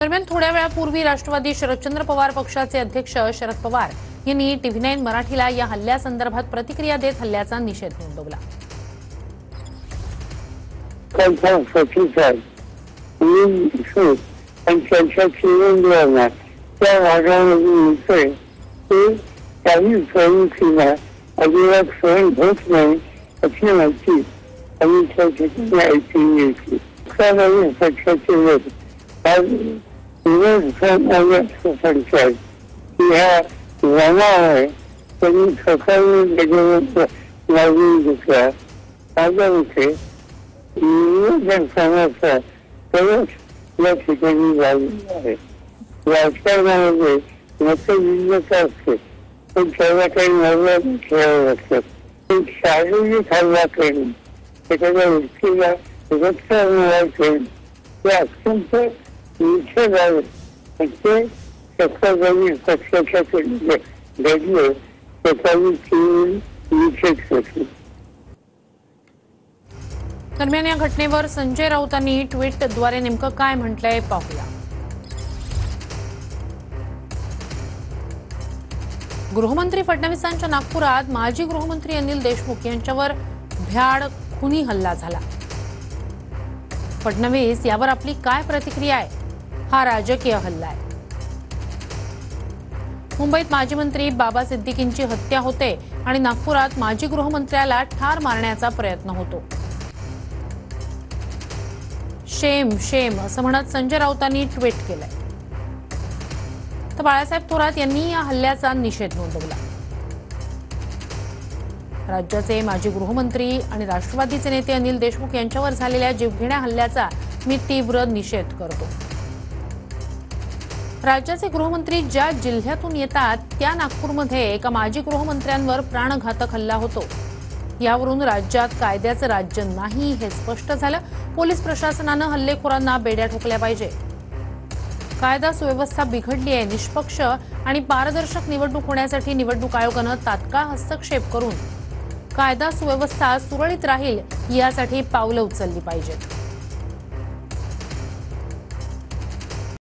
दरम्यान थोड्या वेळापूर्वी राष्ट्रवादी शरदचंद्र पवार पक्षाचे अध्यक्ष शरद पवार यांनी TV9 मराठीला या हल्ल्यासंदर्भात प्रतिक्रिया देत हल्ल्याचा निषेध नोंदवला. राजकारणामध्ये मतभिन्नता असते पण त्याला काही मर्यादा ठेवावं लागतात. शारीरिक हल्ला करणे एखाद्या व्यक्तीला रक्तअनुवाद ते अत्यंत निषेध आहे. ते सत्ताधारी पक्षाच्या घडले त्याचा निषेध करतो. दरम्यान या घटनेवर संजय राऊतांनी ट्विटद्वारे नेमकं काय म्हटलंय पाहूया. गृहमंत्री फडणवीसांच्या नागपुरात माजी गृहमंत्री अनिल देशमुख यांच्यावर भ्याड खुनी हल्ला झाला. फडणवीस यावर आपली काय प्रतिक्रिया आहे? हा राजकीय हल्ला आहे. मुंबईत माजी मंत्री बाबा सिद्दीकींची हत्या होते आणि नागपुरात माजी गृहमंत्र्याला ठार मारण्याचा प्रयत्न होतो. शेम शेम असं म्हणत संजय राऊतांनी ट्विट केलंय. तर बाळासाहेब थोरात यांनी या हल्ल्याचा निषेध नोंदवला. राज्याचे माजी गृहमंत्री आणि राष्ट्रवादीचे नेते अनिल देशमुख यांच्यावर झालेल्या जीवघेण्या हल्ल्याचा मी तीव्र निषेध करतो. राज्याचे गृहमंत्री ज्या जिल्ह्यातून येतात त्या नागपूरमध्ये एका माजी गृहमंत्र्यांवर प्राणघातक हल्ला होतो. यावरून राज्यात कायद्याचं राज्य नाही हे स्पष्ट झालं. पोलीस प्रशासनानं हल्लेखोरांना बेड्या ठोकल्या पाहिजे. कायदा सुव्यवस्था बिघडली आहे. निष्पक्ष आणि पारदर्शक निवडणूक होण्यासाठी निवडणूक आयोगानं तात्काळ हस्तक्षेप करून कायदा सुव्यवस्था सुरळीत राहील यासाठी पावलं उचलली पाहिजेत.